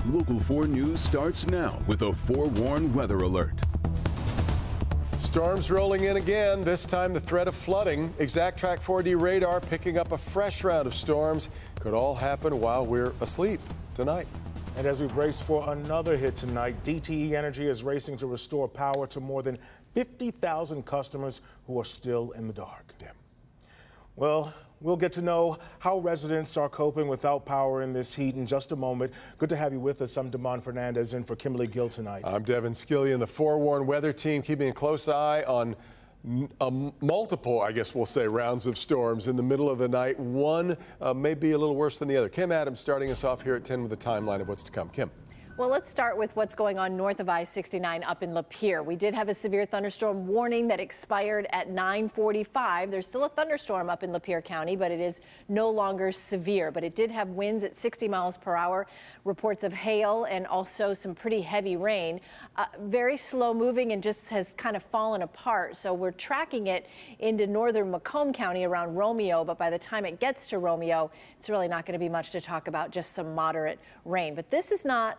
Local 4 News starts now with a forewarned weather alert. Storms rolling in again, this time the threat of flooding. Exact Track 4D radar picking up a fresh round of storms. Could all happen while we're asleep tonight. And as we brace for another hit tonight, DTE Energy is racing to restore power to more than 50,000 customers who are still in the dark. Yeah. Well, we'll get to know how residents are coping without power in this heat in just a moment. Good to have you with us. I'm Damon Fernandez in for Kimberly Gill tonight. I'm Devin Skillian, the forewarned weather team, keeping a close eye on multiple, I guess we'll say, rounds of storms in the middle of the night. One may be a little worse than the other. Kim Adams starting us off here at 10 with a timeline of what's to come. Kim. Well, let's start with what's going on north of I-69 up in Lapeer. We did have a severe thunderstorm warning that expired at 9:45. There's still a thunderstorm up in Lapeer County, but it is no longer severe. But it did have winds at 60 miles per hour, reports of hail, and also some pretty heavy rain. Very slow moving and just has kind of fallen apart. So we're tracking it into northern Macomb County around Romeo, but by the time it gets to Romeo, it's really not going to be much to talk about, just some moderate rain. But this is not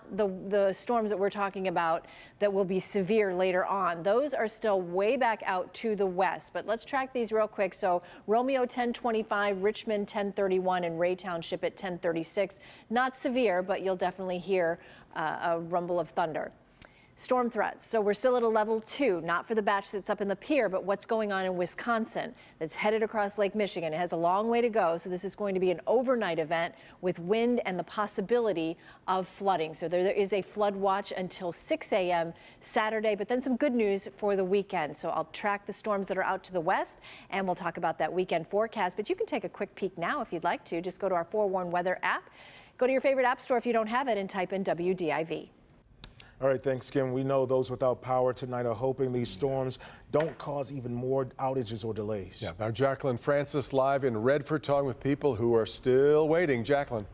the storms that we're talking about that will be severe later on. Those are still way back out to the west, but let's track these real quick. So Romeo 1025, Richmond 1031, and Ray Township at 1036. Not severe, but you'll definitely hear a rumble of thunder. Storm threats. So we're still at a level 2, not for the batch that's up in Lapeer, but what's going on in Wisconsin that's headed across Lake Michigan. It has a long way to go. So this is going to be an overnight event with wind and the possibility of flooding. So there is a flood watch until 6 a.m. Saturday, but then some good news for the weekend. So I'll track the storms that are out to the west, and we'll talk about that weekend forecast. But you can take a quick peek now if you'd like to. Just go to our Forewarned Weather app. Go to your favorite app store if you don't have it and type in WDIV. All right, thanks, Kim. We know those without power tonight are hoping these storms don't cause even more outages or delays. Yeah, now Jacqueline Francis live in Redford talking with people who are still waiting. Jacqueline.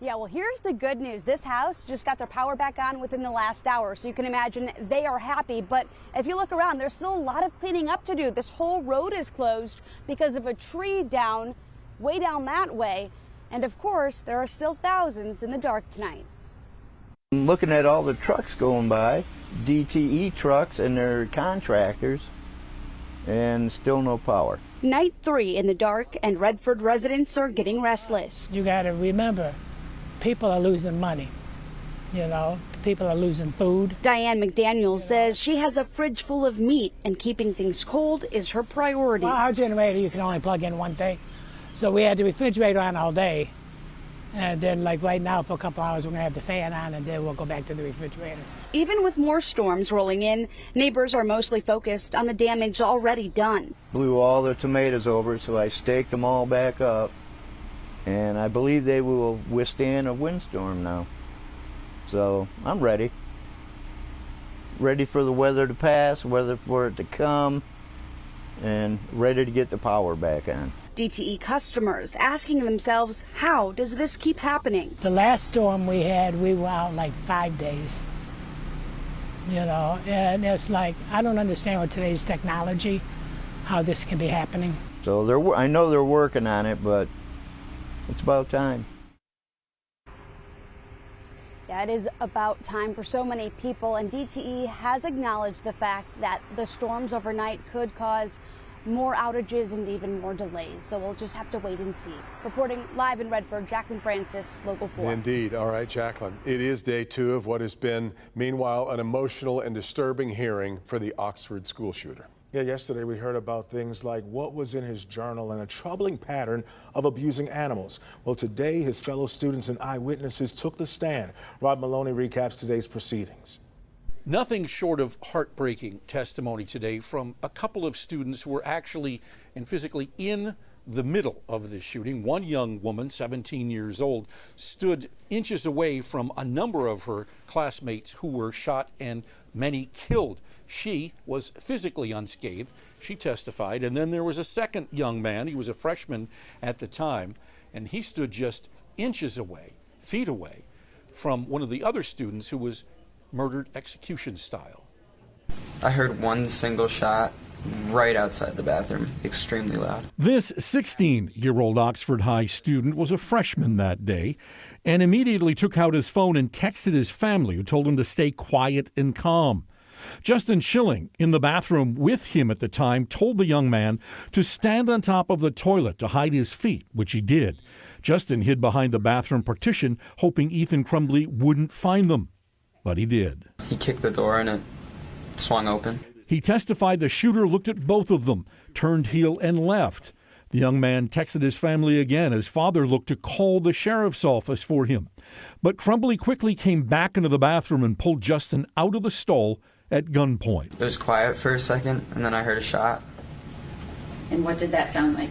Yeah, well, here's the good news. This house just got their power back on within the last hour, so you can imagine they are happy. But if you look around, there's still a lot of cleaning up to do. This whole road is closed because of a tree down, way down that way. And of course, there are still thousands in the dark tonight. Looking at all the trucks going by, DTE trucks and their contractors, and still no power. Night 3 in the dark, and Redford residents are getting restless. You got to remember, people are losing money. You know, people are losing food. Diane McDaniel says she has a fridge full of meat, and keeping things cold is her priority. Well, our generator, you can only plug in one thing. So we had the refrigerator on all day. And then, like right now, for a couple hours, we're going to have the fan on, and then we'll go back to the refrigerator. Even with more storms rolling in, neighbors are mostly focused on the damage already done. Blew all the tomatoes over, so I staked them all back up. And I believe they will withstand a windstorm now. So I'm ready. Ready for the weather to pass, weather for it to come, and ready to get the power back on. DTE customers asking themselves, how does this keep happening? The last storm we had, we were out like 5 days. You know, and it's like, I don't understand with today's technology how this can be happening. So I know they're working on it, but it's about time. Yeah, it is about time for so many people, and DTE has acknowledged the fact that the storms overnight could cause more outages and even more delays. So we'll just have to wait and see. Reporting live in Redford, Jacqueline Francis, Local 4. Indeed. All right, Jacqueline. It is day 2 of what has been, meanwhile, an emotional and disturbing hearing for the Oxford school shooter. Yeah, yesterday we heard about things like what was in his journal and a troubling pattern of abusing animals. Well, today his fellow students and eyewitnesses took the stand. Rod Maloney recaps today's proceedings. Nothing short of heartbreaking testimony today from a couple of students who were actually and physically in the middle of this shooting. One young woman, 17 years old, stood inches away from a number of her classmates who were shot and many killed. She was physically unscathed, she testified. And then there was a second young man, he was a freshman at the time, and he stood just inches away, feet away, from one of the other students who was murdered execution style. I heard one single shot right outside the bathroom, extremely loud. This 16-year-old Oxford High student was a freshman that day and immediately took out his phone and texted his family, who told him to stay quiet and calm. Justin Schilling, in the bathroom with him at the time, told the young man to stand on top of the toilet to hide his feet, which he did. Justin hid behind the bathroom partition, hoping Ethan Crumbley wouldn't find them. But he did. He kicked the door and it swung open. He testified the shooter looked at both of them, turned heel and left. The young man texted his family again. His father looked to call the sheriff's office for him. But Crumbley quickly came back into the bathroom and pulled Justin out of the stall at gunpoint. It was quiet for a second, and then I heard a shot. And what did that sound like?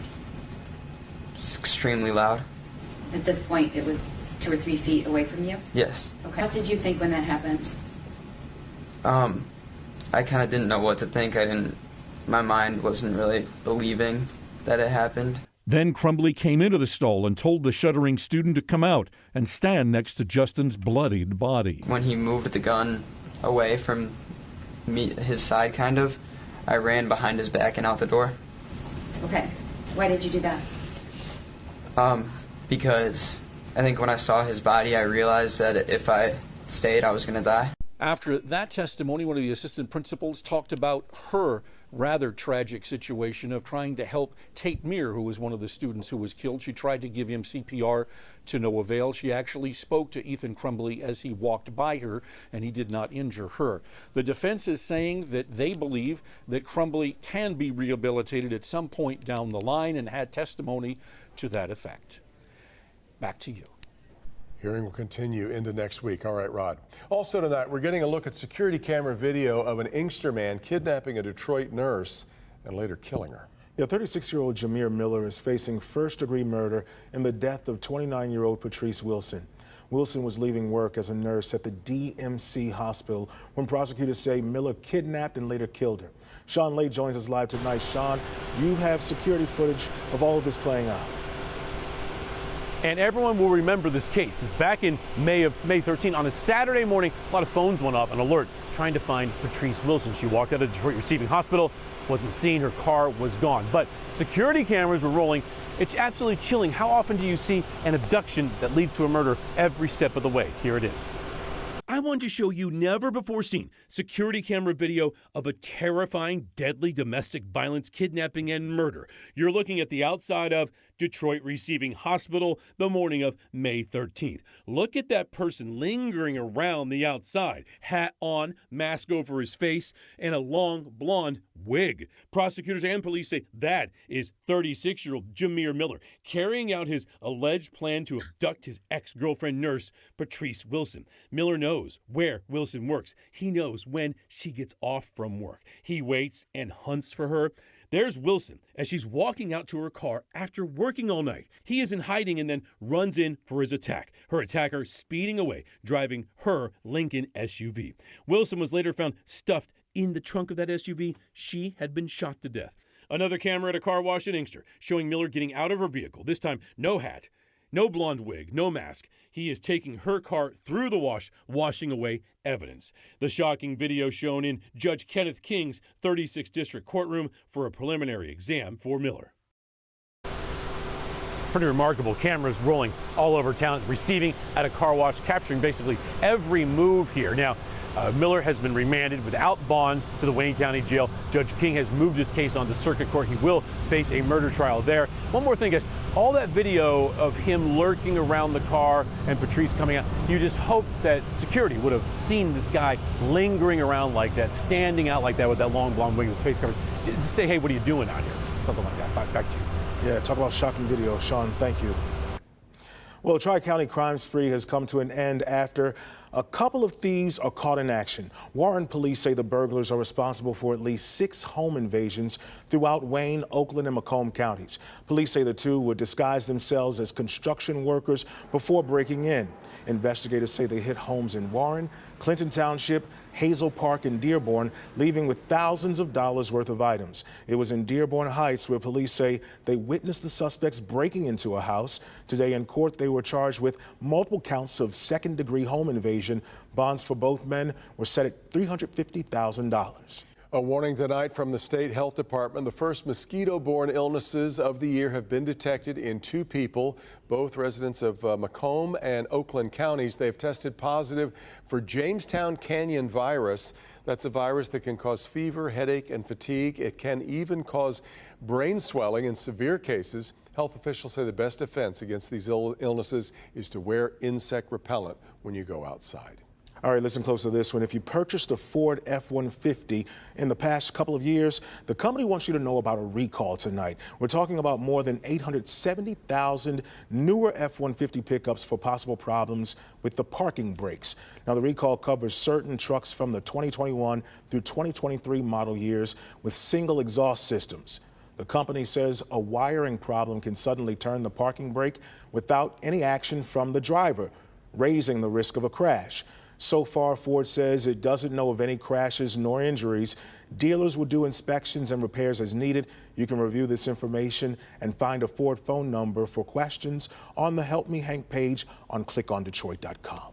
Just extremely loud. At this point, it was 2 or 3 feet away from you? Yes. Okay. What did you think when that happened? I kind of didn't know what to think. My mind wasn't really believing that it happened. Then Crumbley came into the stall and told the shuddering student to come out and stand next to Justin's bloodied body. When he moved the gun away from me, his side kind of, I ran behind his back and out the door. Okay. Why did you do that? Because I think when I saw his body, I realized that if I stayed, I was going to die. After that testimony, one of the assistant principals talked about her rather tragic situation of trying to help Tate Meir, who was one of the students who was killed. She tried to give him CPR to no avail. She actually spoke to Ethan Crumbley as he walked by her, and he did not injure her. The defense is saying that they believe that Crumbley can be rehabilitated at some point down the line and had testimony to that effect. Back to you. Hearing will continue into next week. All right, Rod. Also tonight, we're getting a look at security camera video of an Inkster man kidnapping a Detroit nurse and later killing her. Yeah, 36-year-old Jameer Miller is facing first-degree murder in the death of 29-year-old Patrice Wilson. Wilson was leaving work as a nurse at the DMC hospital when prosecutors say Miller kidnapped and later killed her. Sean Lay joins us live tonight. Sean, you have security footage of all of this playing out. And everyone will remember this case. It's back in May 13 on a Saturday morning. A lot of phones went off, an alert trying to find Patrice Wilson. She walked out of Detroit Receiving Hospital, wasn't seen, her car was gone. But security cameras were rolling. It's absolutely chilling. How often do you see an abduction that leads to a murder every step of the way? Here it is. I want to show you never before seen security camera video of a terrifying, deadly domestic violence, kidnapping, and murder. You're looking at the outside of Detroit Receiving Hospital the morning of May 13th. Look at that person lingering around the outside. Hat on, mask over his face, and a long blonde wig. Prosecutors and police say that is 36-year-old Jameer Miller carrying out his alleged plan to abduct his ex-girlfriend nurse, Patrice Wilson. Miller knows where Wilson works. He knows when she gets off from work. He waits and hunts for her. There's Wilson as she's walking out to her car after working all night. He is in hiding and then runs in for his attack. Her attacker speeding away, driving her Lincoln SUV. Wilson was later found stuffed in the trunk of that SUV. She had been shot to death. Another camera at a car wash in Inkster showing Miller getting out of her vehicle. This time, no hat, no blonde wig, no mask. He is taking her car through the wash, washing away evidence. The shocking video shown in Judge Kenneth King's 36th District courtroom for a preliminary exam for Miller. Pretty remarkable. Cameras rolling all over town, receiving at a car wash, capturing basically every move here. Now, Miller has been remanded without bond to the Wayne County Jail. Judge King has moved his case on to circuit court. He will face a murder trial there. One more thing, guys. All that video of him lurking around the car and Patrice coming out, you just hope that security would have seen this guy lingering around like that, standing out like that with that long blonde wig, his face covered. Just say, hey, what are you doing out here? Something like that. Back to you. Yeah, talk about shocking video. Sean, thank you. Well, Tri-County crime spree has come to an end after a couple of thieves are caught in action. Warren police say the burglars are responsible for at least 6 home invasions throughout Wayne, Oakland, and Macomb counties. Police say the two would disguise themselves as construction workers before breaking in. Investigators say they hit homes in Warren, Clinton Township, Hazel Park, and Dearborn, leaving with thousands of dollars worth of items. It was in Dearborn Heights where police say they witnessed the suspects breaking into a house. Today in court, they were charged with multiple counts of second-degree home invasion. Bonds for both men were set at $350,000. A warning tonight from the state health department. The first mosquito-borne illnesses of the year have been detected in 2 people, both residents of Macomb and Oakland counties. They've tested positive for Jamestown Canyon virus. That's a virus that can cause fever, headache, and fatigue. It can even cause brain swelling in severe cases. Health officials say the best defense against these illnesses is to wear insect repellent when you go outside. All right, listen close to this one. If you purchased a Ford F-150 in the past couple of years, the company wants you to know about a recall tonight. We're talking about more than 870,000 newer F-150 pickups for possible problems with the parking brakes. Now, the recall covers certain trucks from the 2021 through 2023 model years with single exhaust systems. The company says a wiring problem can suddenly turn the parking brake without any action from the driver, raising the risk of a crash. So far, Ford says it doesn't know of any crashes nor injuries. Dealers will do inspections and repairs as needed. You can review this information and find a Ford phone number for questions on the Help Me Hank page on clickondetroit.com.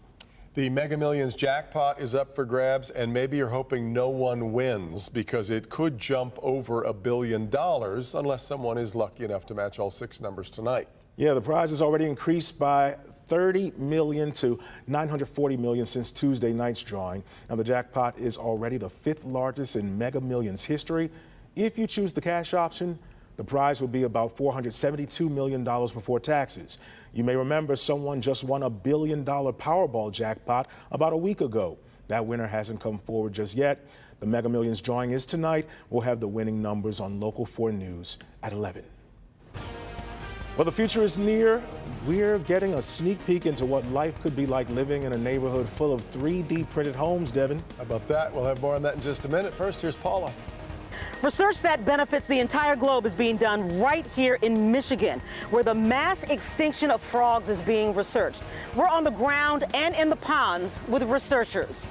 The Mega Millions jackpot is up for grabs, and maybe you're hoping no one wins because it could jump over $1 billion unless someone is lucky enough to match all 6 numbers tonight. Yeah, the prize has already increased by $30 million to $940 million since Tuesday night's drawing. Now, the jackpot is already the 5th largest in Mega Millions history. If you choose the cash option, the prize will be about $472 million before taxes. You may remember someone just won a $1 billion Powerball jackpot about a week ago. That winner hasn't come forward just yet. The Mega Millions drawing is tonight. We'll have the winning numbers on Local 4 News at 11. Well, the future is near. We're getting a sneak peek into what life could be like living in a neighborhood full of 3D printed homes, Devin. How about that? We'll have more on that in just a minute. First, here's Paula. Research that benefits the entire globe is being done right here in Michigan, where the mass extinction of frogs is being researched. We're on the ground and in the ponds with researchers.